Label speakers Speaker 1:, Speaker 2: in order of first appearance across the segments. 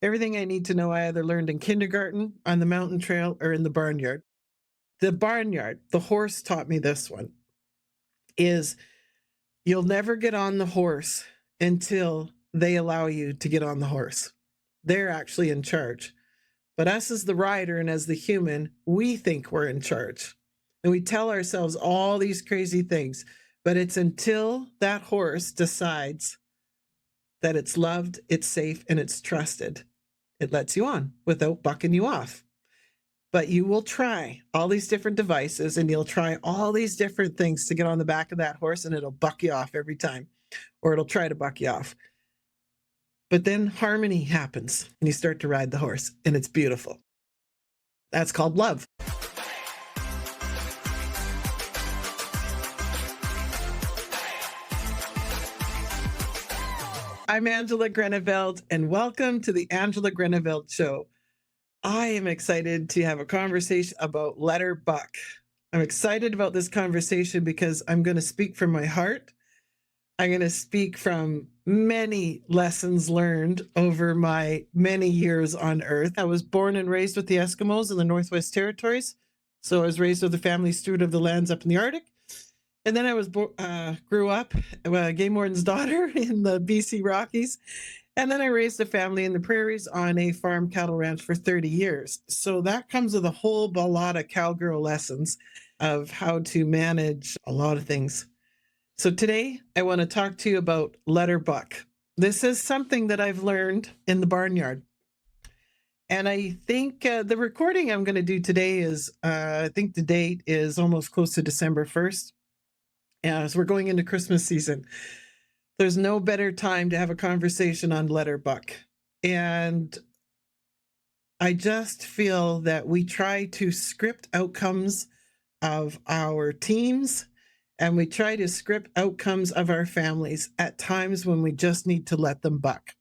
Speaker 1: Everything I need to know I either learned in kindergarten, on the mountain trail, or in the barnyard. The barnyard, the horse taught me this one, is you'll never get on the horse until they allow you to get on the horse. They're actually in charge. But us as the rider and as the human, we think we're in charge. And we tell ourselves all these crazy things. But it's until that horse decides that it's loved, it's safe, and it's trusted, it lets you on without bucking you off. But you will try all these different devices and you'll try all these different things to get on the back of that horse, and it'll buck you off every time, or it'll try to buck you off. But then harmony happens and you start to ride the horse, and it's beautiful. That's called love. I'm Angela Groeneveld, and welcome to the Angela Groeneveld Show. I am excited to have a conversation about let her buck. I'm excited about this conversation because I'm going to speak from my heart. I'm going to speak from many lessons learned over my many years on Earth. I was born and raised with the Eskimos in the Northwest Territories. So I was raised with a family steward of the lands up in the Arctic. And then I grew up a game warden's daughter in the BC Rockies. And then I raised a family in the prairies on a farm cattle ranch for 30 years. So that comes with a whole lot of cowgirl lessons of how to manage a lot of things. So today I want to talk to you about let her buck. This is something that I've learned in the barnyard. And I think the recording I'm going to do today is, I think the date is almost close to December 1st. As we're going into Christmas season, there's no better time to have a conversation on let her buck. And I just feel that we try to script outcomes of our teams, and we try to script outcomes of our families at times when we just need to let them buck.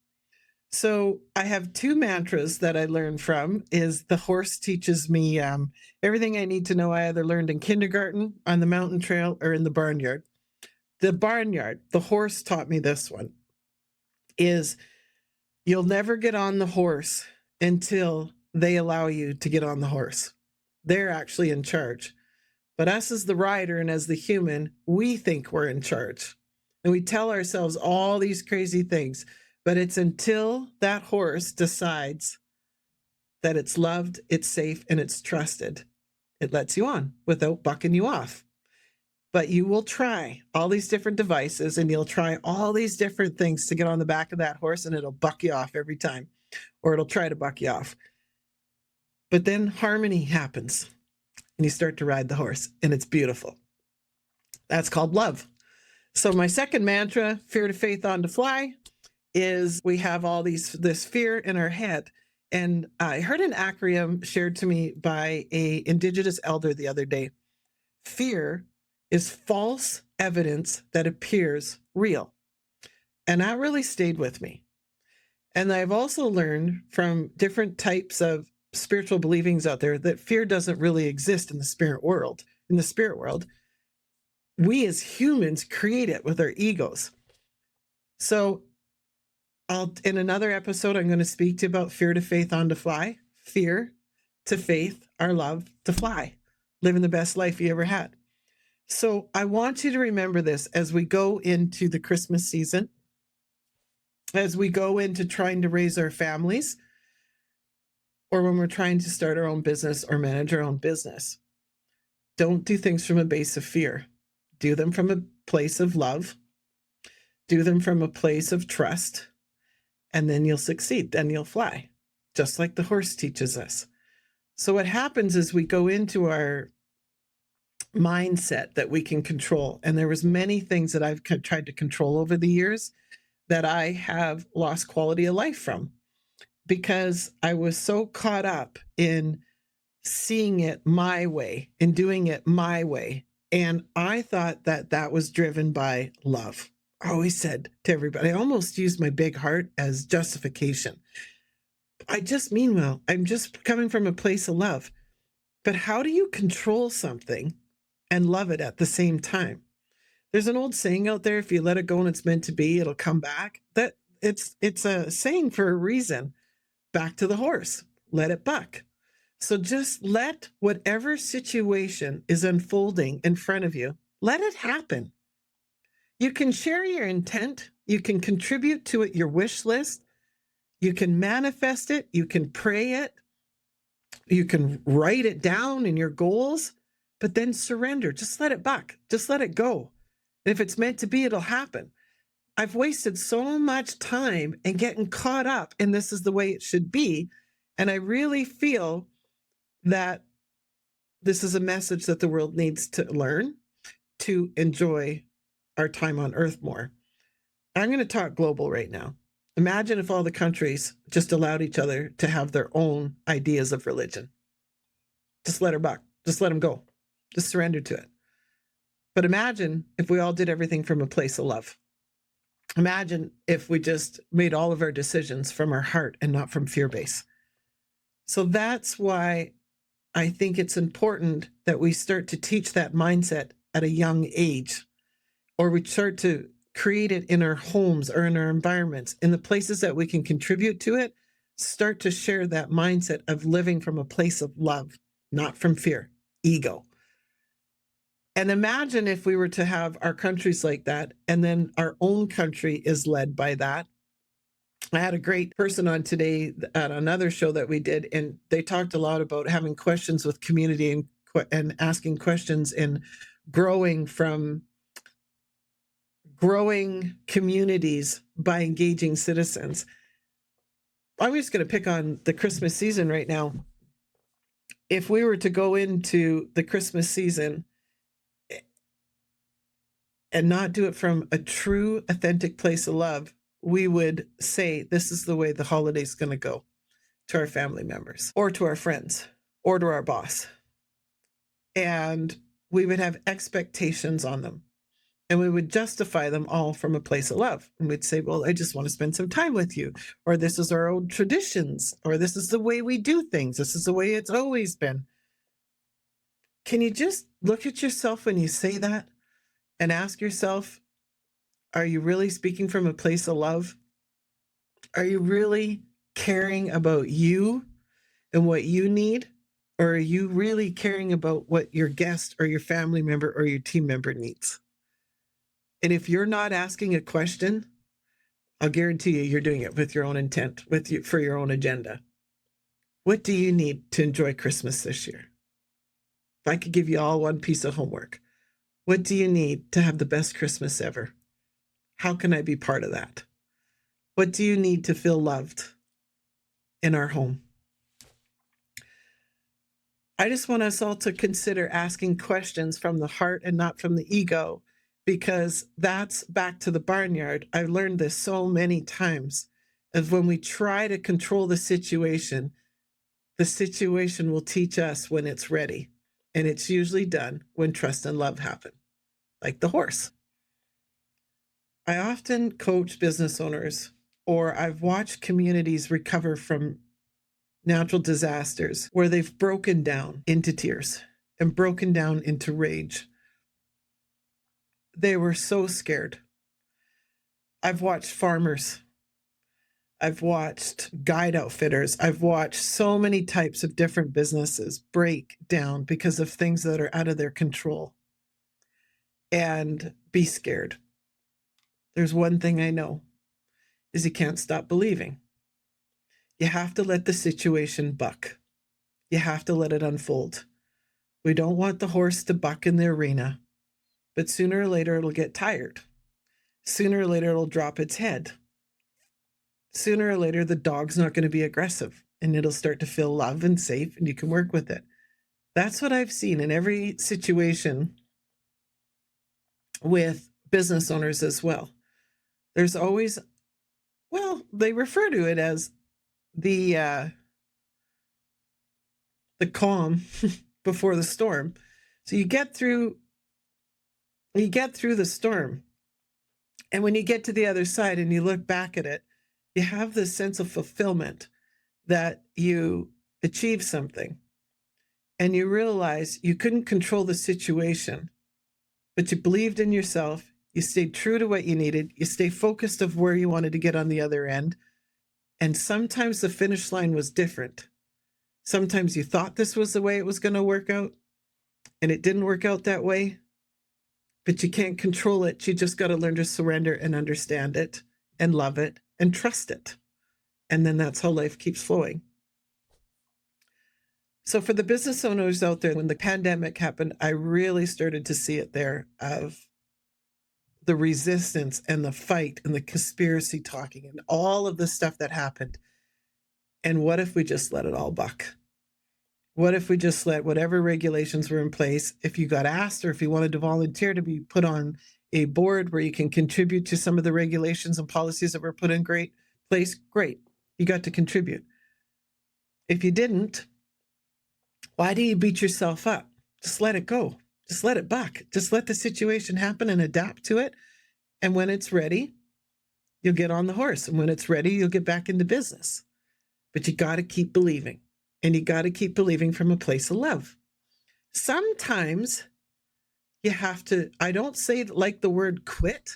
Speaker 1: So I have two mantras that I learned from. Is the horse teaches me everything I need to know I either learned in kindergarten, on the mountain trail, or in the barnyard. The barnyard, the horse taught me this one, is you'll never get on the horse until they allow you to get on the horse. They're actually in charge. But us as the rider and as the human, we think we're in charge. And we tell ourselves all these crazy things. But it's until that horse decides that it's loved, it's safe, and it's trusted, it lets you on without bucking you off. But you will try all these different devices and you'll try all these different things to get on the back of that horse, and it'll buck you off every time, or it'll try to buck you off. But then harmony happens and you start to ride the horse, and it's beautiful. That's called love. So my second mantra, fear to faith on to fly, is we have all this fear in our head. And I heard an acronym shared to me by a Indigenous elder the other day. Fear is false evidence that appears real. And that really stayed with me. And I've also learned from different types of spiritual believings out there that fear doesn't really exist in the spirit world. In the spirit world, we as humans create it with our egos. So in another episode, I'm going to speak to you about fear to faith on to fly. Fear to faith, our love to fly. Living the best life you ever had. So I want you to remember this as we go into the Christmas season, as we go into trying to raise our families, or when we're trying to start our own business or manage our own business. Don't do things from a base of fear. Do them from a place of love. Do them from a place of trust. And then you'll succeed. Then you'll fly, just like the horse teaches us. So what happens is we go into our mindset that we can control. And there was many things that I've tried to control over the years that I have lost quality of life from, because I was so caught up in seeing it my way and doing it my way. And I thought that that was driven by love. I always said to everybody, I almost used my big heart as justification. I just mean well. I'm just coming from a place of love. But how do you control something and love it at the same time? There's an old saying out there, if you let it go and it's meant to be, it'll come back. That it's a saying for a reason. back to the horse, let it buck. So just let whatever situation is unfolding in front of you, let it happen. You can share your intent. You can contribute to it, your wish list. You can manifest it. You can pray it. You can write it down in your goals, but then surrender. Just let it buck. Just let it go. And if it's meant to be, it'll happen. I've wasted so much time and getting caught up in this is the way it should be. And I really feel that this is a message that the world needs to learn to enjoy our time on Earth more. I'm going to talk global right now. Imagine if all the countries just allowed each other to have their own ideas of religion. Just let her buck. Just let them go. Just surrender to it. But imagine if we all did everything from a place of love. Imagine if we just made all of our decisions from our heart and not from fear base. So that's why I think it's important that we start to teach that mindset at a young age, or we start to create it in our homes or in our environments, in the places that we can contribute to it, start to share that mindset of living from a place of love, not from fear, ego. And imagine if we were to have our countries like that, and then our own country is led by that. I had a great person on today at another show that we did, and they talked a lot about having questions with community and asking questions and growing communities by engaging citizens. I'm just going to pick on the Christmas season right now. If we were to go into the Christmas season and not do it from a true, authentic place of love, we would say, this is the way the holiday's going to go to our family members or to our friends or to our boss. And we would have expectations on them. And we would justify them all from a place of love. And we'd say, well, I just want to spend some time with you. Or this is our old traditions. Or this is the way we do things. This is the way it's always been. Can you just look at yourself when you say that and ask yourself, are you really speaking from a place of love? Are you really caring about you and what you need? Or are you really caring about what your guest or your family member or your team member needs? And if you're not asking a question, I'll guarantee you're doing it with your own intent, for your own agenda. What do you need to enjoy Christmas this year? If I could give you all one piece of homework, what do you need to have the best Christmas ever? How can I be part of that? What do you need to feel loved in our home? I just want us all to consider asking questions from the heart and not from the ego, because that's back to the barnyard. I've learned this so many times. Of when we try to control the situation will teach us when it's ready. And it's usually done when trust and love happen, like the horse. I often coach business owners, or I've watched communities recover from natural disasters where they've broken down into tears and broken down into rage. They were so scared. I've watched farmers. I've watched guide outfitters. I've watched so many types of different businesses break down because of things that are out of their control and be scared. There's one thing I know is you can't stop believing. You have to let the situation buck. You have to let it unfold. We don't want the horse to buck in the arena, but sooner or later it'll get tired. Sooner or later it'll drop its head. Sooner or later the dog's not going to be aggressive and it'll start to feel love and safe and you can work with it. That's what I've seen in every situation with business owners as well. There's always, they refer to it as the calm before the storm. So you get through the storm. And when you get to the other side and you look back at it, you have this sense of fulfillment that you achieved something. And you realize you couldn't control the situation, but you believed in yourself. You stayed true to what you needed. You stayed focused of where you wanted to get on the other end. And sometimes the finish line was different. Sometimes you thought this was the way it was going to work out, and it didn't work out that way. But you can't control it. You just got to learn to surrender and understand it and love it and trust it. And then that's how life keeps flowing. So for the business owners out there, when the pandemic happened, I really started to see it there of the resistance and the fight and the conspiracy talking and all of the stuff that happened. And what if we just let it all buck? What if we just let whatever regulations were in place, if you got asked or if you wanted to volunteer to be put on a board where you can contribute to some of the regulations and policies that were put in place, great. You got to contribute. If you didn't, why do you beat yourself up? Just let it go. Just let it buck. Just let the situation happen and adapt to it. And when it's ready, you'll get on the horse. And when it's ready, you'll get back into business. But you got to keep believing. And you got to keep believing from a place of love. Sometimes you have to, I don't say like the word quit,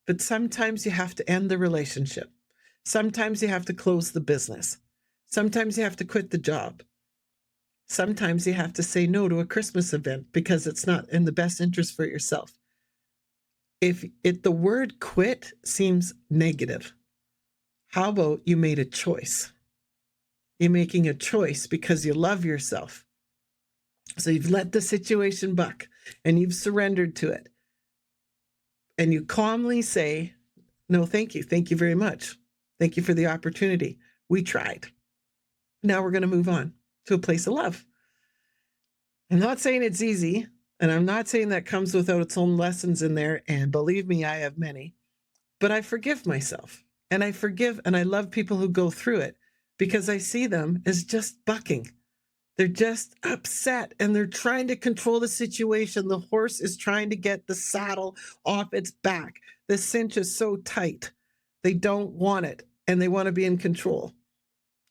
Speaker 1: but sometimes you have to end the relationship. Sometimes you have to close the business. Sometimes you have to quit the job. Sometimes you have to say no to a Christmas event because it's not in the best interest for yourself. If the word quit seems negative, how about you made a choice? You're making a choice because you love yourself. So you've let the situation buck and you've surrendered to it. And you calmly say, no, thank you. Thank you very much. Thank you for the opportunity. We tried. Now we're going to move on to a place of love. I'm not saying it's easy, and I'm not saying that comes without its own lessons in there. And believe me, I have many, but I forgive myself and I forgive and I love people who go through it because I see them as just bucking. They're just upset and they're trying to control the situation. The horse is trying to get the saddle off its back. The cinch is so tight. They don't want it and they want to be in control.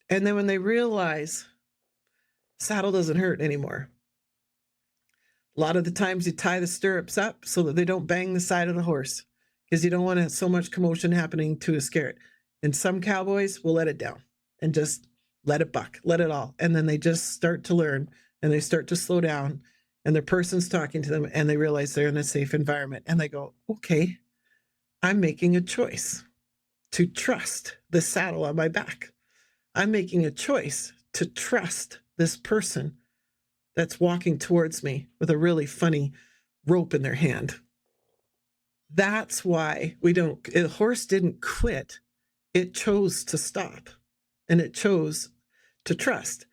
Speaker 1: And then when they realize saddle doesn't hurt anymore. A lot of the times you tie the stirrups up so that they don't bang the side of the horse because you don't want so much commotion happening to scare it. And some cowboys will let it down and just let it buck, let it all. And then they just start to learn and they start to slow down and their person's talking to them and they realize they're in a safe environment. And they go, okay, I'm making a choice to trust the saddle on my back. I'm making a choice to trust this person that's walking towards me with a really funny rope in their hand. That's why the horse didn't quit. It chose to stop and it chose to trust.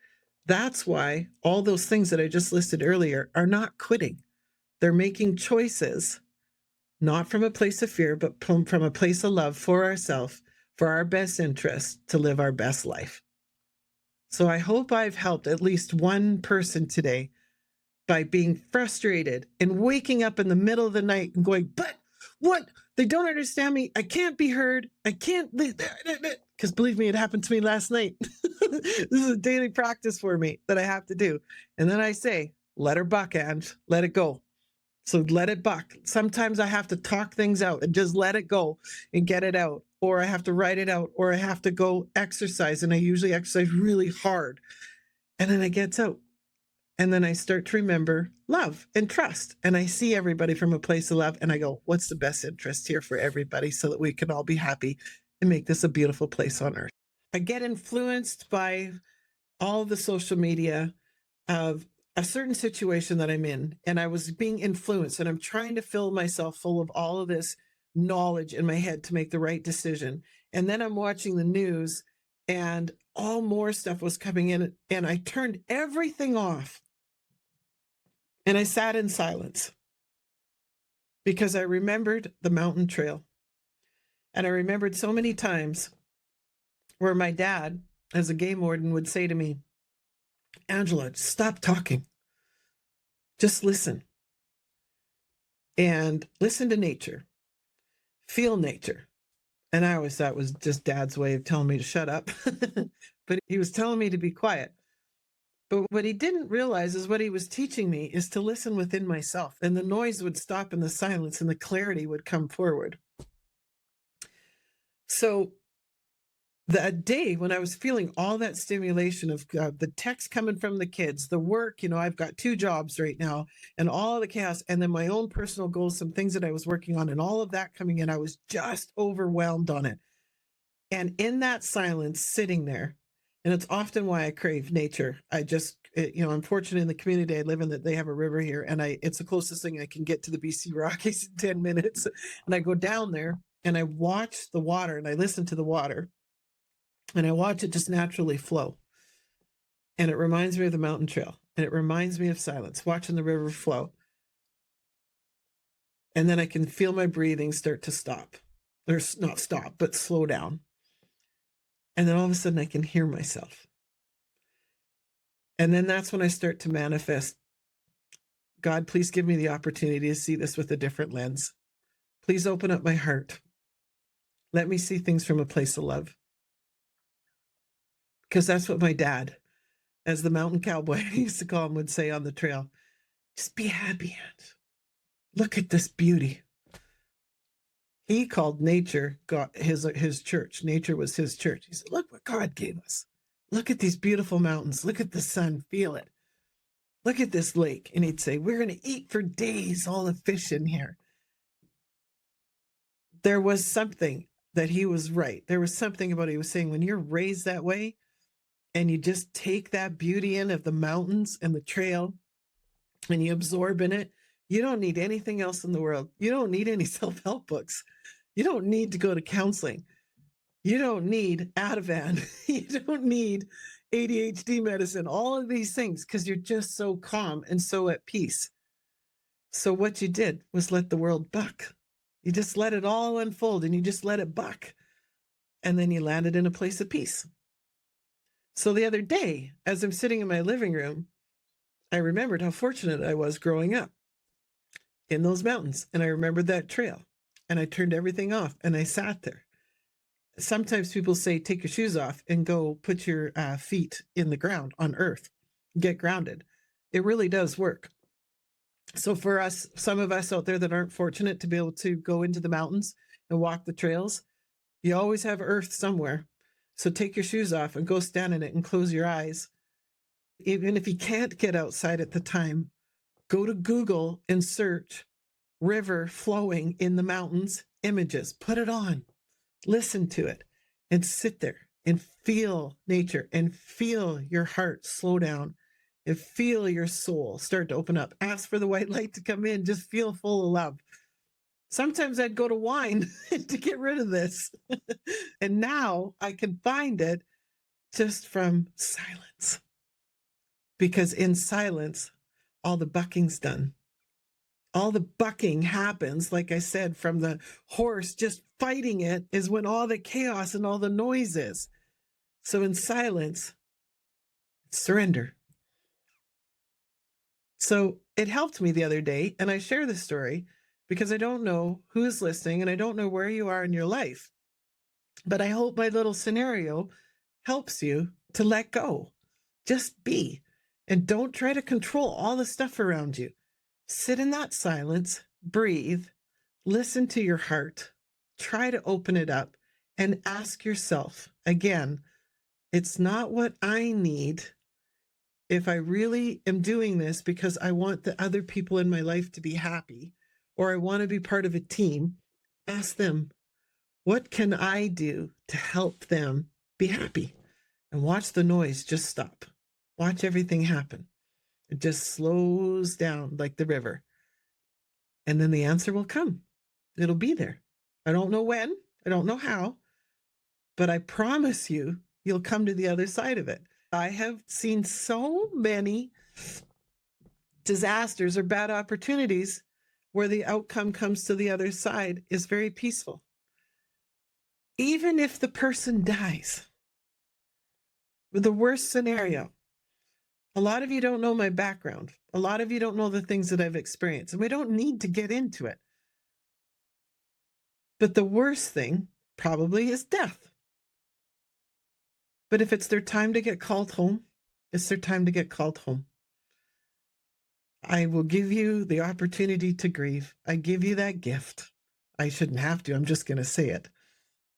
Speaker 1: That's why all those things that I just listed earlier are not quitting. They're making choices, not from a place of fear, but from a place of love for ourselves, for our best interest to live our best life. So I hope I've helped at least one person today by being frustrated and waking up in the middle of the night and going, but what? They don't understand me. I can't be heard. I can't, because believe me, it happened to me last night. This is a daily practice for me that I have to do. And then I say, let her buck, Ange, let it go. So let it buck. Sometimes I have to talk things out and just let it go and get it out. Or I have to write it out, or I have to go exercise. And I usually exercise really hard. And then it gets out. And then I start to remember love and trust. And I see everybody from a place of love. And I go, what's the best interest here for everybody so that we can all be happy and make this a beautiful place on earth? I get influenced by all the social media of a certain situation that I'm in. And I was being influenced and I'm trying to fill myself full of all of this knowledge in my head to make the right decision. And then I'm watching the news and all more stuff was coming in and I turned everything off. And I sat in silence because I remembered the mountain trail. And I remembered so many times where my dad, as a game warden, would say to me, Angela, stop talking. Just listen. And listen to nature. Feel nature. And I always thought it was just Dad's way of telling me to shut up. But he was telling me to be quiet. But what he didn't realize is what he was teaching me is to listen within myself. And the noise would stop in the silence and the clarity would come forward. So That day when I was feeling all that stimulation of the text coming from the kids, the work, I've got 2 jobs right now and all the chaos, and then my own personal goals, some things that I was working on, and all of that coming in, I was just overwhelmed on it. And in that silence, sitting there, and it's often why I crave nature. I'm fortunate in the community I live in that they have a river here, and it's the closest thing I can get to the BC Rockies in 10 minutes. And I go down there and I watch the water and I listen to the water and I watch it just naturally flow. And it reminds me of the mountain trail and it reminds me of silence, watching the river flow. And then I can feel my breathing start to stop, or not stop, but slow down. And then all of a sudden I can hear myself. And then that's when I start to manifest, God, please give me the opportunity to see this with a different lens. Please open up my heart. Let me see things from a place of love. Because that's what my dad, as the mountain cowboy I used to call him, would say on the trail. Just be happy. Look at this beauty. He called nature God, his church. Nature was his church. He said, look what God gave us. Look at these beautiful mountains. Look at the sun. Feel it. Look at this lake. And he'd say, we're going to eat for days, all the fish in here. There was something that he was right. There was something about it. He was saying, when you're raised that way and you just take that beauty in of the mountains and the trail and you absorb in it, you don't need anything else in the world. You don't need any self-help books. You don't need to go to counseling. You don't need Ativan. You don't need ADHD medicine, all of these things, because you're just so calm and so at peace. So what you did was let the world buck. You just let it all unfold and you just let it buck. And then you landed in a place of peace. So the other day, as I'm sitting in my living room, I remembered how fortunate I was growing up in those mountains. And I remembered that trail. And I turned everything off and I sat there. Sometimes people say, take your shoes off and go put your feet in the ground on earth, get grounded. It really does work. So for us, some of us out there that aren't fortunate to be able to go into the mountains and walk the trails, you always have earth somewhere. So take your shoes off and go stand in it and close your eyes. Even if you can't get outside at the time, go to Google and search river flowing in the mountains images. Put it on, listen to it, and sit there and feel nature and feel your heart slow down and feel your soul start to open up. Ask for the white light to come in. Just feel full of love. Sometimes I'd go to wine to get rid of this. And now I can find it just from silence. Because in silence, all the bucking's done. All the bucking happens, like I said, from the horse just fighting it is when all the chaos and all the noise is. So in silence, surrender. So it helped me the other day, and I share this story because I don't know who's listening and I don't know where you are in your life. But I hope my little scenario helps you to let go. Just be, and don't try to control all the stuff around you. Sit in that silence, breathe, listen to your heart, try to open it up, and ask yourself again, it's not what I need. If I really am doing this because I want the other people in my life to be happy, or I want to be part of a team, ask them, what can I do to help them be happy? And watch the noise just stop. Watch everything happen. It just slows down like the river. And then the answer will come. It'll be there. I don't know when, I don't know how, but I promise you, you'll come to the other side of it. I have seen so many disasters or bad opportunities where the outcome comes to the other side is very peaceful. Even if the person dies, with the worst scenario, a lot of you don't know my background. A lot of you don't know the things that I've experienced, and we don't need to get into it. But the worst thing probably is death. But if it's their time to get called home, it's their time to get called home. I will give you the opportunity to grieve. I give you that gift. I shouldn't have to. I'm just going to say it.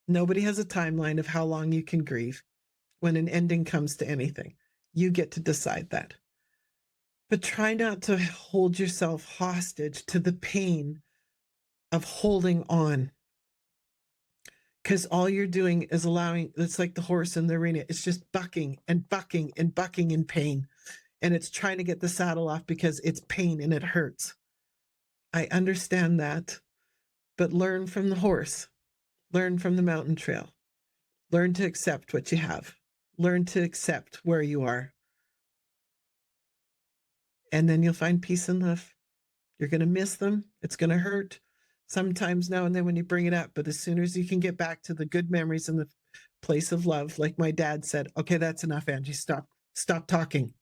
Speaker 1: Nobody has a timeline of how long you can grieve when an ending comes to anything. You get to decide that. But try not to hold yourself hostage to the pain of holding on. Because all you're doing is allowing, it's like the horse in the arena. It's just bucking and bucking and bucking in pain. And it's trying to get the saddle off because it's pain and it hurts. I understand that. But learn from the horse, learn from the mountain trail, learn to accept what you have, learn to accept where you are. And then you'll find peace and love. You're going to miss them. It's going to hurt sometimes now and then when you bring it up. But as soon as you can get back to the good memories and the place of love, like my dad said, okay, that's enough, Angie. Stop talking.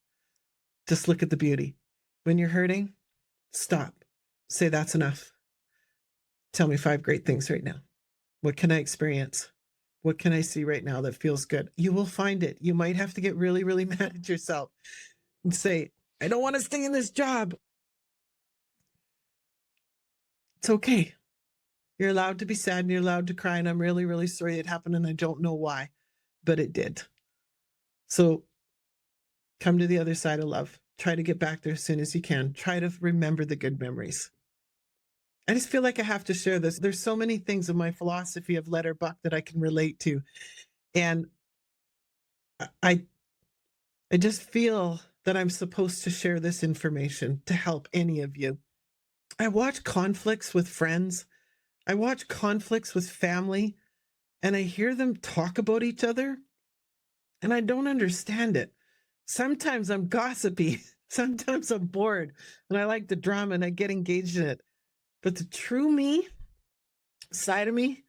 Speaker 1: Just look at the beauty. When you're hurting, stop. Say, that's enough. Tell me 5 great things right now. What can I experience? What can I see right now that feels good? You will find it. You might have to get really, really mad at yourself and say, I don't want to stay in this job. It's okay. You're allowed to be sad and you're allowed to cry. And I'm really, really sorry it happened. And I don't know why, but it did. So come to the other side of love. Try to get back there as soon as you can. Try to remember the good memories. I just feel like I have to share this. There's so many things in my philosophy of letter buck that I can relate to. And I just feel that I'm supposed to share this information to help any of you. I watch conflicts with friends. I watch conflicts with family, and I hear them talk about each other, and I don't understand it. Sometimes I'm gossipy. Sometimes I'm bored, and I like the drama, and I get engaged in it. But the true me, side of me,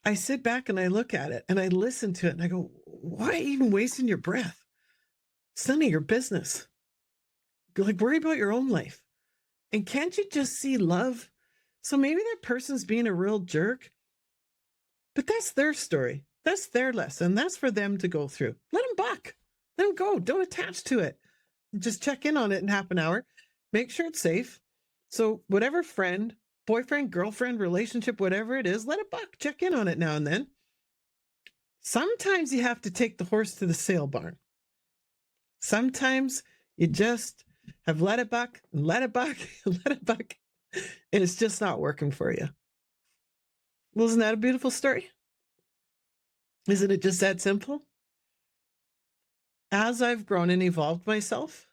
Speaker 1: I sit back and I look at it, and I listen to it, and I go, why even wasting your breath? It's none of your business. Like, worry about your own life. And can't you just see love? So maybe that person's being a real jerk, but that's their story. That's their lesson. That's for them to go through. Let them buck. Let them go. Don't attach to it. Just check in on it in half an hour. Make sure it's safe. So whatever friend, boyfriend, girlfriend, relationship, whatever it is, let it buck. Check in on it now and then. Sometimes you have to take the horse to the sale barn. Sometimes you just have let it buck and let it buck and let it buck, and it's just not working for you. Well, isn't that a beautiful story? Isn't it just that simple? As I've grown and evolved myself,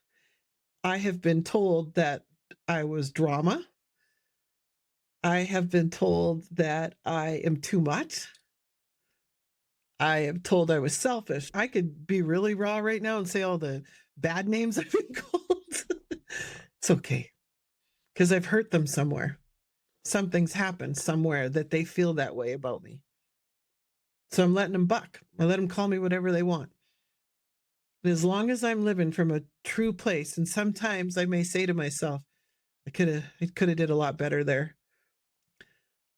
Speaker 1: I have been told that I was drama. I have been told that I am too much. I am told I was selfish. I could be really raw right now and say all the bad names I've been called. It's okay, because I've hurt them somewhere. Something's happened somewhere that they feel that way about me. So I'm letting them buck. I let them call me whatever they want. And as long as I'm living from a true place, and sometimes I may say to myself, I could have did a lot better there.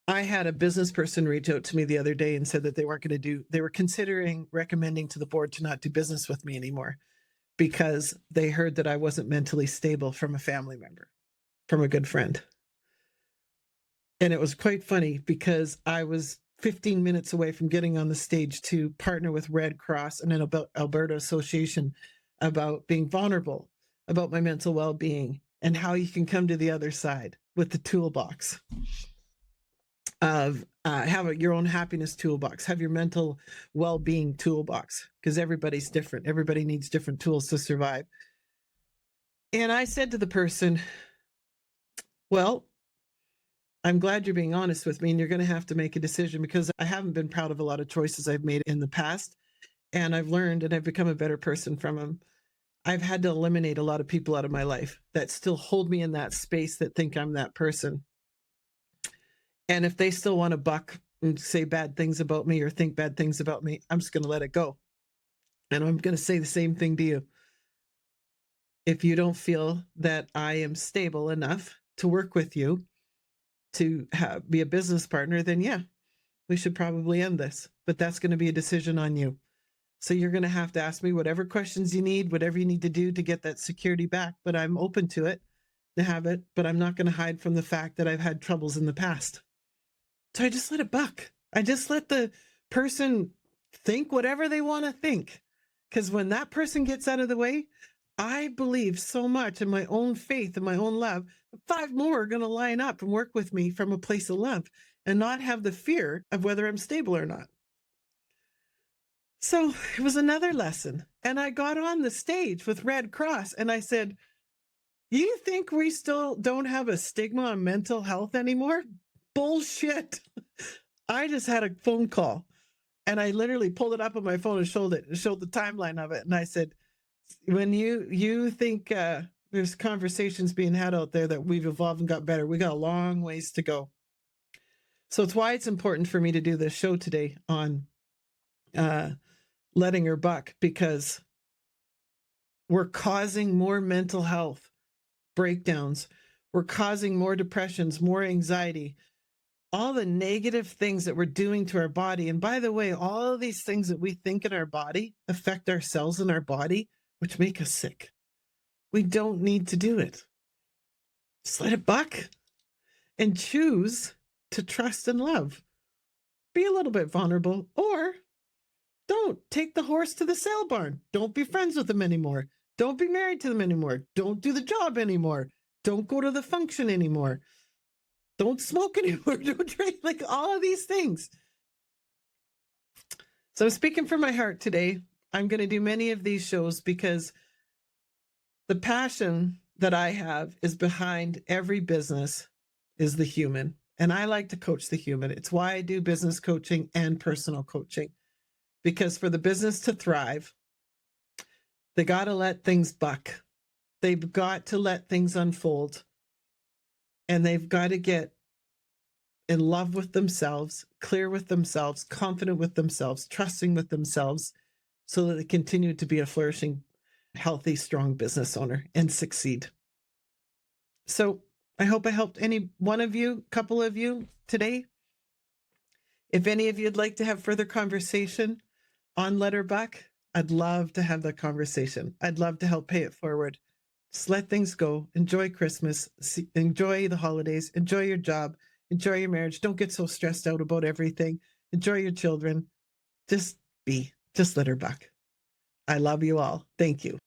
Speaker 1: I had a business person reach out to me the other day and said that they were considering recommending to the board to not do business with me anymore because they heard that I wasn't mentally stable from a family member, from a good friend. And it was quite funny because I was 15 minutes away from getting on the stage to partner with Red Cross and an Alberta association about being vulnerable, about my mental well-being, and how you can come to the other side with the toolbox of have your own happiness toolbox, have your mental well-being toolbox, because everybody's different. Everybody needs different tools to survive. And I said to the person, well, I'm glad you're being honest with me, and you're going to have to make a decision because I haven't been proud of a lot of choices I've made in the past. And I've learned and I've become a better person from them. I've had to eliminate a lot of people out of my life that still hold me in that space that think I'm that person. And if they still want to buck and say bad things about me or think bad things about me, I'm just going to let it go. And I'm going to say the same thing to you. If you don't feel that I am stable enough to work with you, to be a business partner, then yeah, we should probably end this. But that's going to be a decision on you. So you're going to have to ask me whatever questions you need, whatever you need to do to get that security back. But I'm open to it, to have it. But I'm not going to hide from the fact that I've had troubles in the past. So I just let it buck. I just let the person think whatever they want to think. Because when that person gets out of the way, I believe so much in my own faith and my own love. 5 more are going to line up and work with me from a place of love and not have the fear of whether I'm stable or not. So it was another lesson. And I got on the stage with Red Cross and I said, you think we still don't have a stigma on mental health anymore? Bullshit. I just had a phone call and I literally pulled it up on my phone and showed the timeline of it. And I said, when you think there's conversations being had out there that we've evolved and got better, we got a long ways to go. So it's why it's important for me to do this show today on letting her buck, because we're causing more mental health breakdowns. We're causing more depressions, more anxiety, all the negative things that we're doing to our body. And by the way, all of these things that we think in our body affect our cells in our body, which make us sick. We don't need to do it. Just let it buck and choose to trust and love. Be a little bit vulnerable, or don't take the horse to the sale barn. Don't be friends with them anymore. Don't be married to them anymore. Don't do the job anymore. Don't go to the function anymore. Don't smoke anymore. Don't drink, like all of these things. So I'm speaking from my heart today. I'm going to do many of these shows because the passion that I have is behind every business is the human. And I like to coach the human. It's why I do business coaching and personal coaching. Because for the business to thrive, they got to let things buck. They've got to let things unfold. And they've got to get in love with themselves, clear with themselves, confident with themselves, trusting with themselves, so that they continue to be a flourishing, healthy, strong business owner and succeed. So I hope I helped any one of you, couple of you today. If any of you'd like to have further conversation on Let Her Buck, I'd love to have that conversation. I'd love to help pay it forward. Just let things go. Enjoy Christmas. Enjoy the holidays. Enjoy your job. Enjoy your marriage. Don't get so stressed out about everything. Enjoy your children. Just be. Just let her buck. I love you all. Thank you.